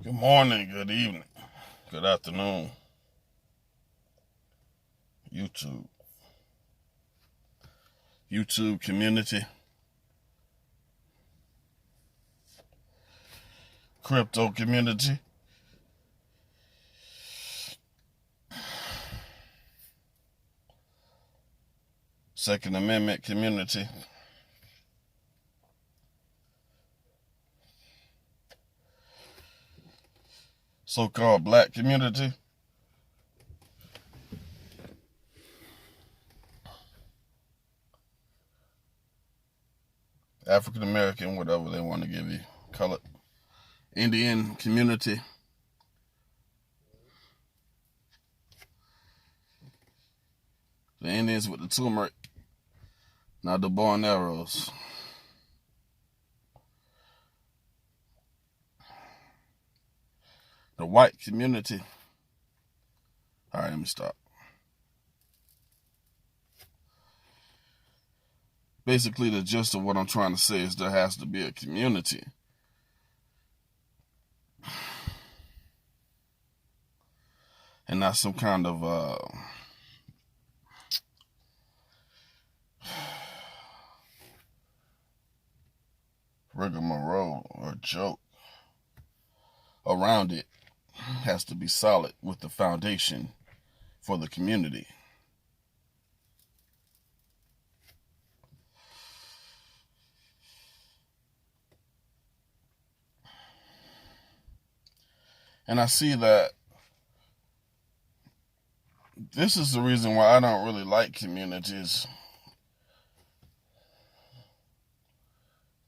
Good morning, good evening, good afternoon, YouTube, YouTube community, crypto community, Second Amendment community, so-called black community, African American, whatever they want to give you, colored, Indian community, the Indians with the turmeric, not the bow and arrows, the white community. All right, let me stop. Basically, the gist of what I'm trying to say is there has to be a community. And not some kind of rigmarole or joke around it. Has to be solid with the foundation for the community. And I see that this is the reason why I don't really like communities,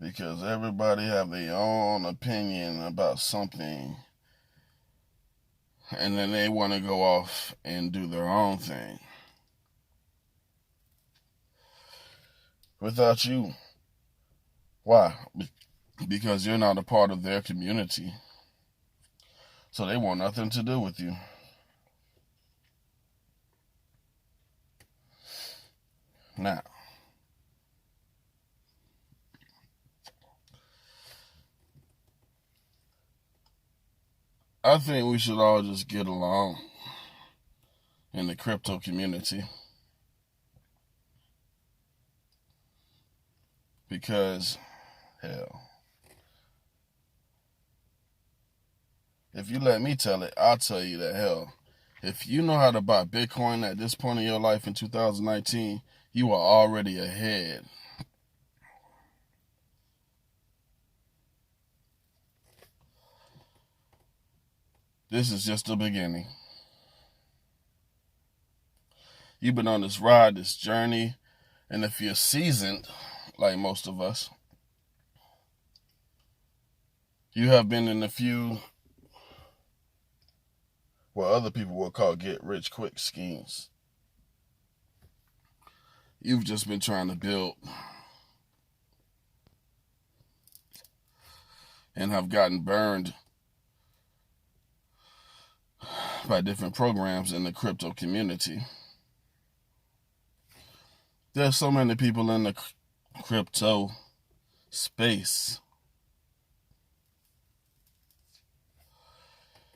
because everybody have their own opinion about something, and then they want to go off and do their own thing without you. Why? Because you're not a part of their community, so they want nothing to do with you. Now, I think we should all just get along in the crypto community, because, hell, if you let me tell it, I'll tell you that, hell, if you know how to buy Bitcoin at this point in your life in 2019, you are already ahead. This is just the beginning. You've been on this ride, this journey, and if you're seasoned, like most of us, you have been in a few, what other people will call get-rich-quick schemes. You've just been trying to build and have gotten burned by different programs in the crypto community. There's so many people in the crypto space.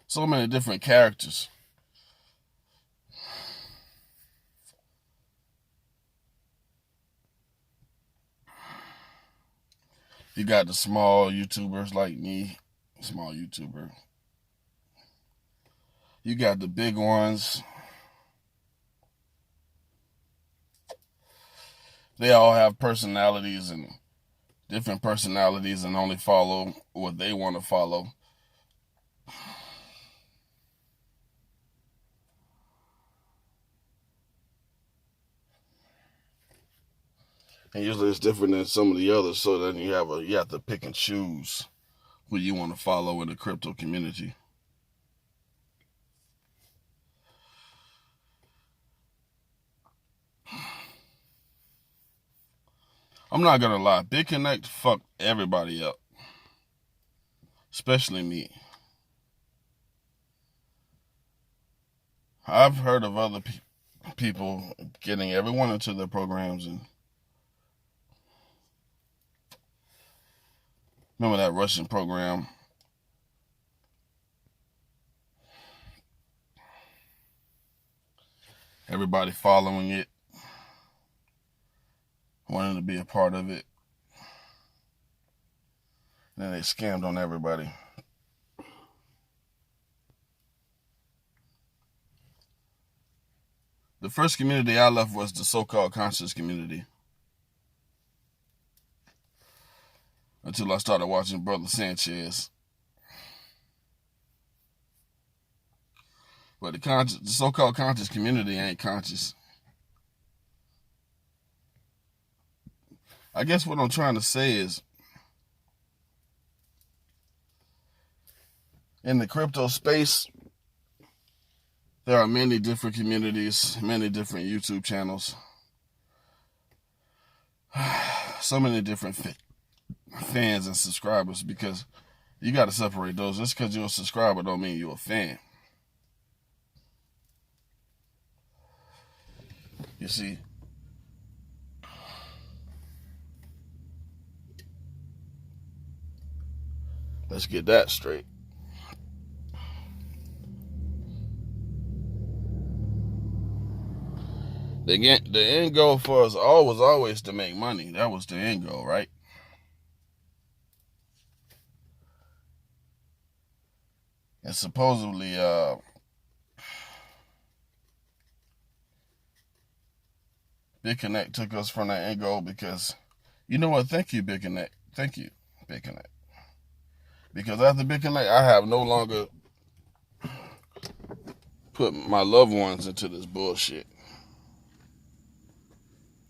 So many different characters. You got the small YouTubers like me, small YouTuber. You got the big ones. They all have personalities and different personalities and only follow what they want to follow. And usually it's different than some of the others, so then you have to pick and choose who you want to follow in the crypto community. I'm not gonna lie, BitConnect fucked everybody up, especially me. I've heard of other people getting everyone into their programs, and remember that Russian program Everybody following it, wanting to be a part of it. Then they scammed on everybody. The first community I left was the so-called conscious community. Until I started watching Brother Sanchez. But the so-called conscious community ain't conscious. I guess what I'm trying to say is, in the crypto space, there are many different communities, many different YouTube channels, so many different fans and subscribers, because you got to separate those. Just because you're a subscriber don't mean you're a fan. You see, let's get that straight. The end goal for us all was always to make money. That was the end goal, right? And supposedly, Big Connect took us from that end goal because, you know what? Thank you, Big Connect. Thank you, Big Connect. Because after Big Connect, I have no longer put my loved ones into this bullshit.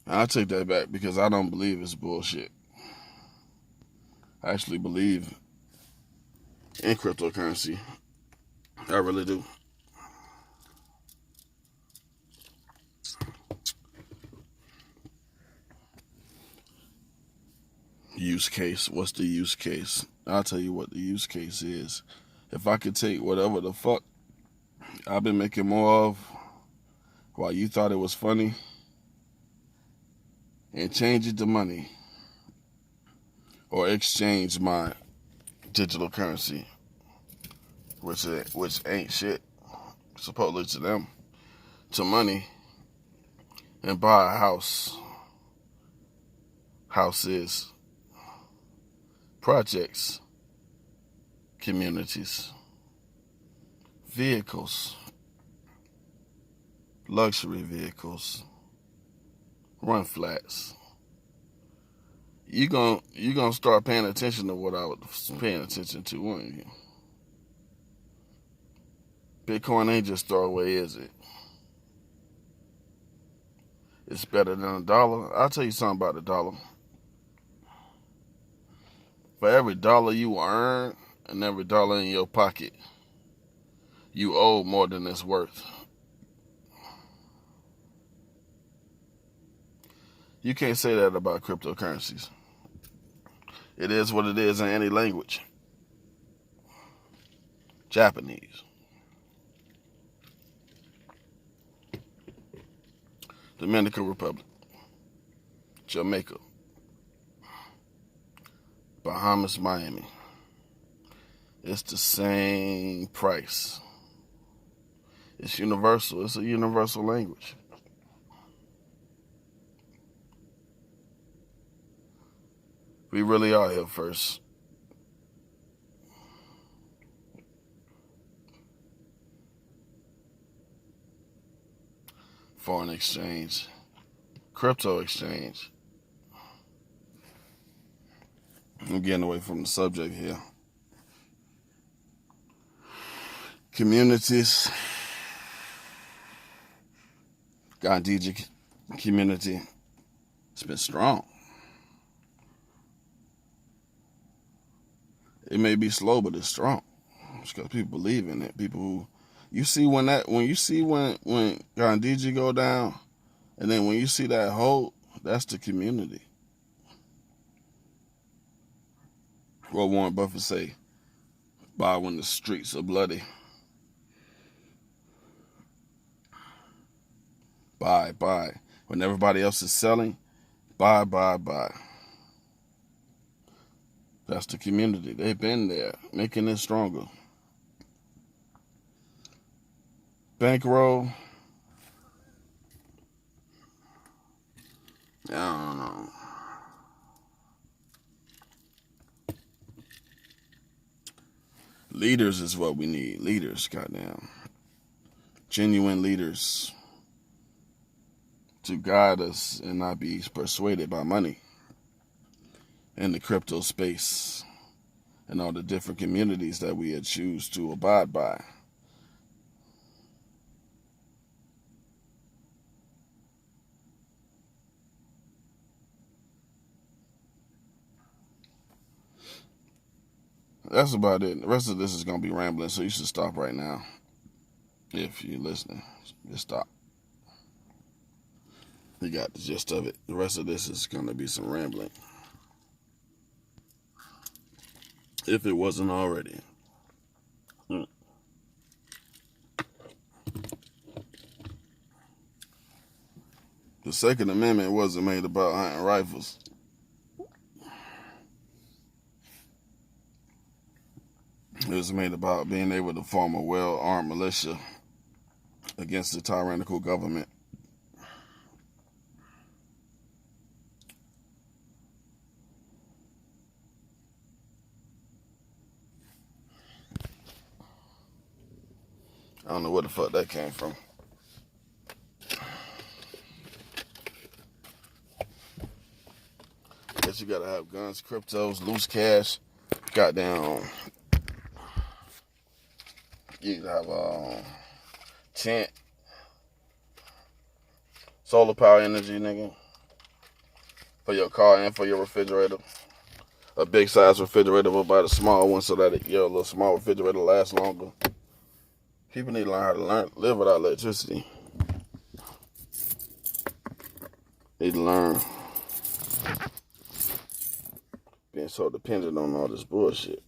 I take that back because I don't believe it's bullshit. I actually believe in cryptocurrency. I really do. Use case. What's the use case? I'll tell you what the use case is. If I could take whatever the fuck I've been making more of while you thought it was funny and change it to money, or exchange my digital currency, which ain't shit, supposedly to them, to money, and buy a house, houses, projects, communities, vehicles, luxury vehicles, run flats. You gonna start paying attention to what I was paying attention to, weren't you? Bitcoin ain't just throwaway, is it? It's better than a dollar. I'll tell you something about a dollar. For every dollar you earn and every dollar in your pocket, you owe more than it's worth. You can't say that about cryptocurrencies. It is what it is in any language. Japanese, Dominican Republic, Jamaica, Bahamas, Miami. It's the same price. It's universal. It's a universal language. We really are here first. Foreign exchange, crypto exchange. I'm getting away from the subject here. Communities, Gandhiji community, it's been strong. It may be slow, but it's strong. It's because people believe in it. People who you see when Gandhiji go down, and then when you see that hope, that's the community. What Warren Buffett say? Buy when the streets are bloody. Buy. When everybody else is selling, buy. That's the community. They've been there, making it stronger. Bankroll, I don't know. Leaders is what we need. Leaders, goddamn. Genuine leaders to guide us and not be persuaded by money in the crypto space and all the different communities that we choose to abide by. That's about it. The rest of this is going to be rambling, so you should stop right now. If you're listening, just stop. You got the gist of it. The rest of this is going to be some rambling. If it wasn't already. The Second Amendment wasn't made about hunting rifles. It was made about being able to form a well-armed militia against the tyrannical government. I don't know where the fuck that came from. Guess you gotta have guns, cryptos, loose cash, goddamn. You have tent, solar power energy, nigga, for your car and for your refrigerator. A big size refrigerator will buy the small one so that your little small refrigerator lasts longer. People need to learn how to live without electricity. Need to learn being so dependent on all this bullshit.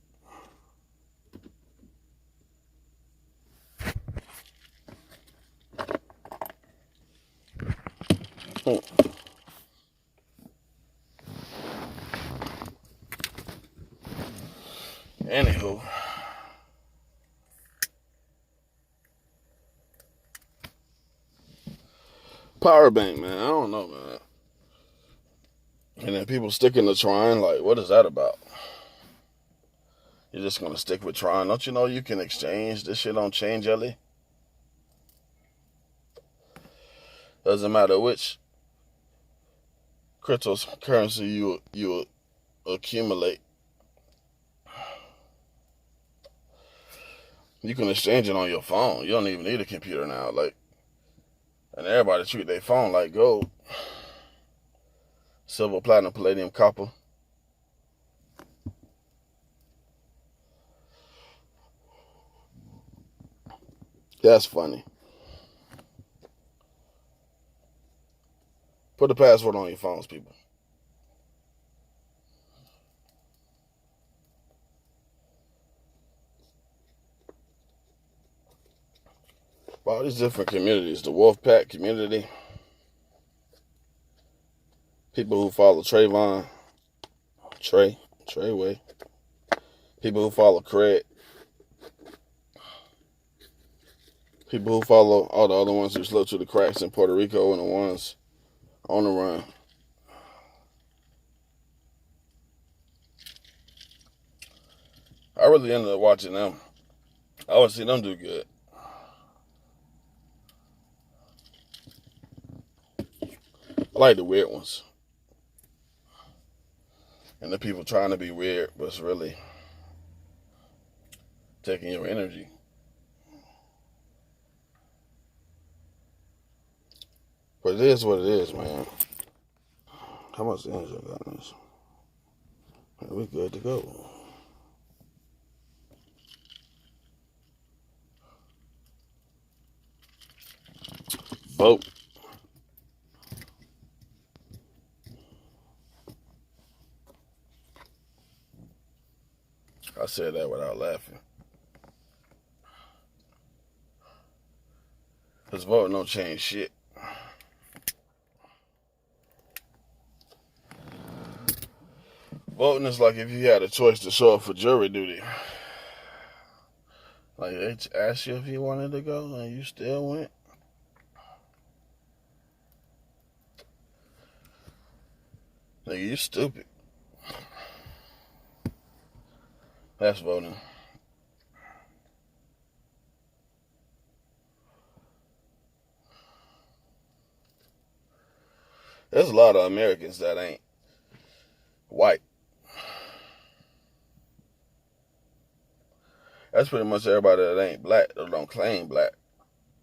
Anywho, Pyrabank, man, I don't know, man. And then people sticking to trying, like, what is that about? You're just gonna stick with trying. Don't you know you can exchange this shit on Chain Jelly? Doesn't matter which cryptocurrency you accumulate. You can exchange it on your phone. You don't even need a computer now. Like, and everybody treat their phone like gold. Silver, platinum, palladium, copper. That's funny. Put the password on your phones, people. All these different communities. The Wolfpack community. People who follow Trayvon. Treyway. People who follow Craig. People who follow all the other ones who slipped through the cracks in Puerto Rico and the ones on the run. I really ended up watching them. I want to see them do good. I like the weird ones. And the people trying to be weird, but it's really taking your energy. But it is what it is, man. How much energy I got in this? We good to go. Vote. I said that without laughing. Because voting don't change shit. Voting is like if you had a choice to show up for jury duty. Like they asked you if you wanted to go and you still went. Nigga, you stupid. That's voting. There's a lot of Americans that ain't white. That's pretty much everybody that ain't black or don't claim black.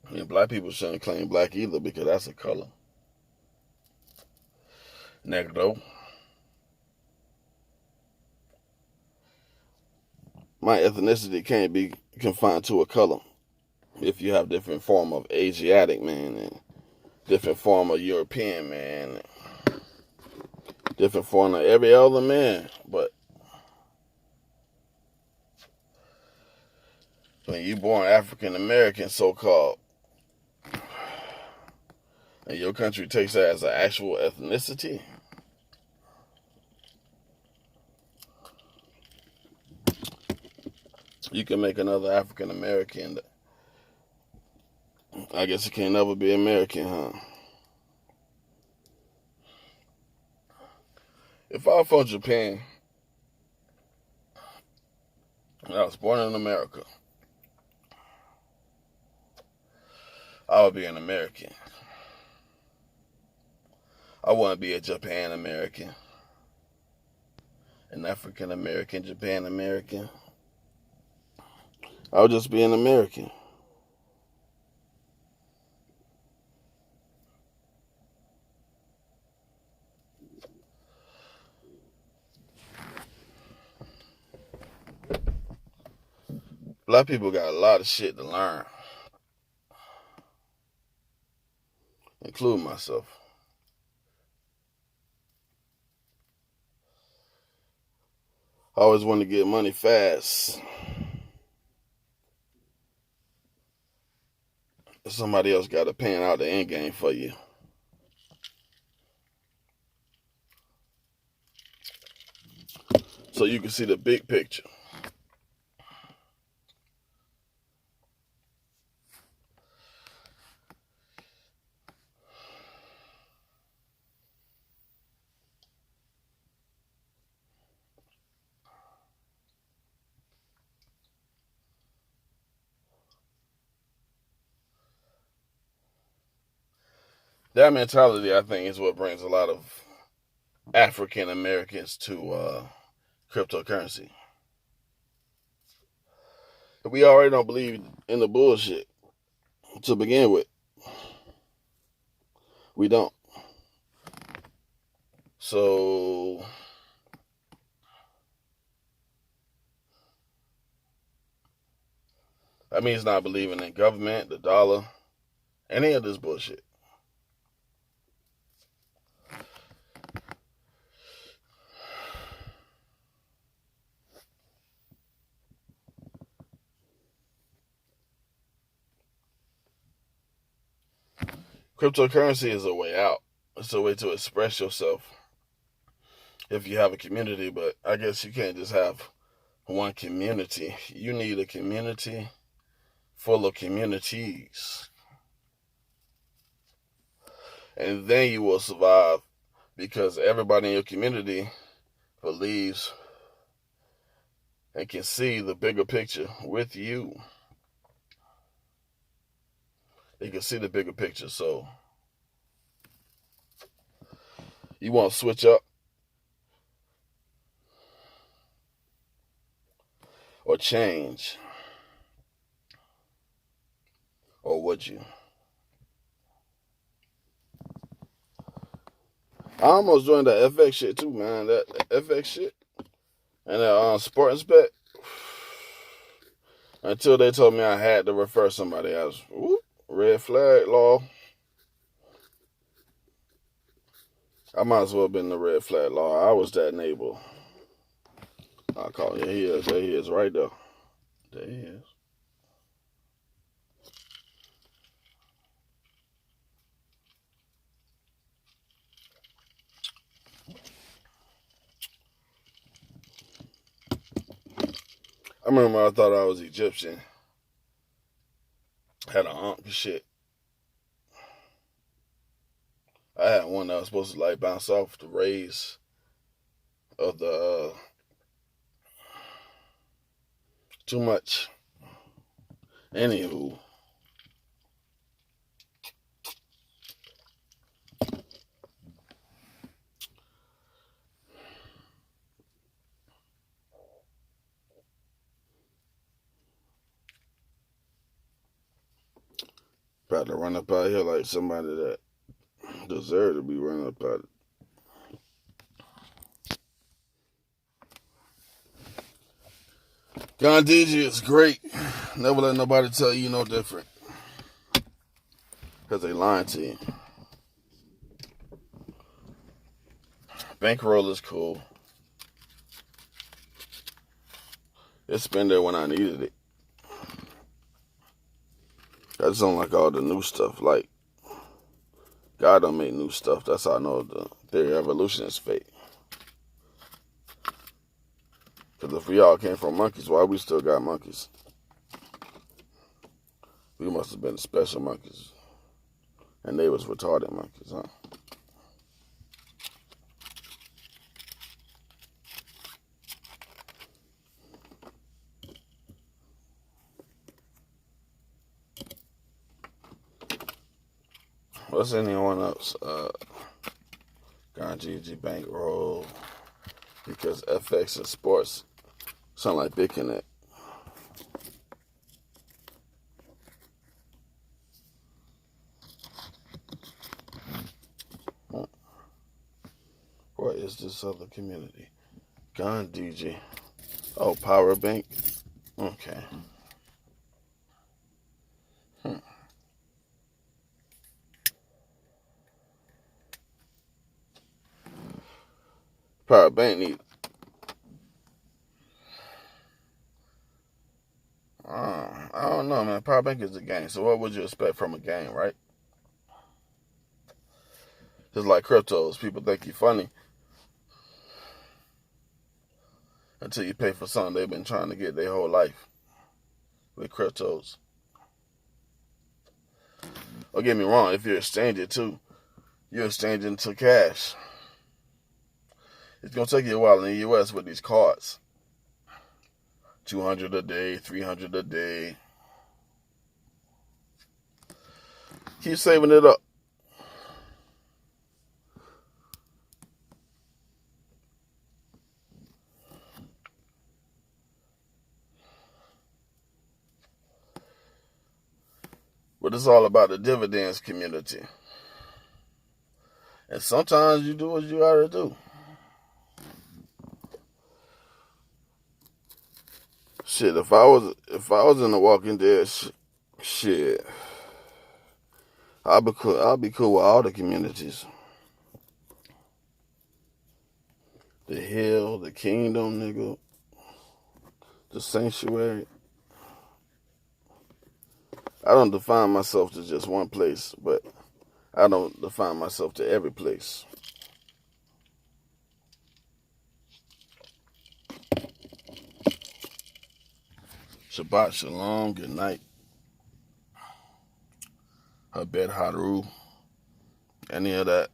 I mean, black people shouldn't claim black either because that's a color. Negro. My ethnicity can't be confined to a color. If you have different form of Asiatic man and different form of European man, different form of every other man, but when you born African American, so called, and your country takes that as an actual ethnicity, you can make another African American. I guess it can't never be American, huh? If I was from Japan and I was born in America, I would be an American. I wouldn't be a Japan American, an African American, Japan American. I would just be an American. Black people got a lot of shit to learn, including myself. I always want to get money fast. Somebody else got to pan out the end game for you. So you can see the big picture. That mentality, I think, is what brings a lot of African Americans to cryptocurrency. We already don't believe in the bullshit to begin with. We don't. So that means not believing in government, the dollar, any of this bullshit. Cryptocurrency is a way out. It's a way to express yourself if you have a community, but I guess you can't just have one community. You need a community full of communities. And then you will survive because everybody in your community believes and can see the bigger picture with you. They can see the bigger picture. So you want to switch up or change, or would you? I almost joined the FX shit too, man. That FX shit and that sports bet. Until they told me I had to refer somebody else. Whoop, red flag law. I might as well have been the red flag law. I was that neighbor. I call him. There he is. There he is right there. There he is. I remember I thought I was Egyptian. Had an aunt and shit. I had one that was supposed to like bounce off the rays of the too much. Anywho, about to run up out here like somebody that deserve to be run up out. Gandhiji is great. Never let nobody tell you no different. Because they lying to you. Bankroll is cool. It's been there when I needed it. I just don't like all the new stuff. Like, God don't make new stuff. That's how I know the theory of evolution is fake. Because if we all came from monkeys, why we still got monkeys? We must have been special monkeys. And they was retarded monkeys, huh? What's anyone else? Gandhiji bankroll. Because FX and sports sound like big connect. What is this other community? Gandhiji. Oh, Pyrabank. Okay. Pyrabank need. I don't know, man. Pyrabank is a game, so what would you expect from a game, right? Just like cryptos, people think you're funny until you pay for something they've been trying to get their whole life with cryptos. Don't get me wrong, if you're exchanging too, you're exchanging to cash. It's going to take you a while in the U.S. with these cards. 200 a day, 300 a day. Keep saving it up. But it's all about the dividends community. And sometimes you do what you gotta do. Shit, if I was in the Walking Dead, shit, I'll be cool with all the communities. The hill, the kingdom, nigga, the sanctuary. I don't define myself to just one place, but I don't define myself to every place. Shabbat shalom, good night. Habed haru, any of that.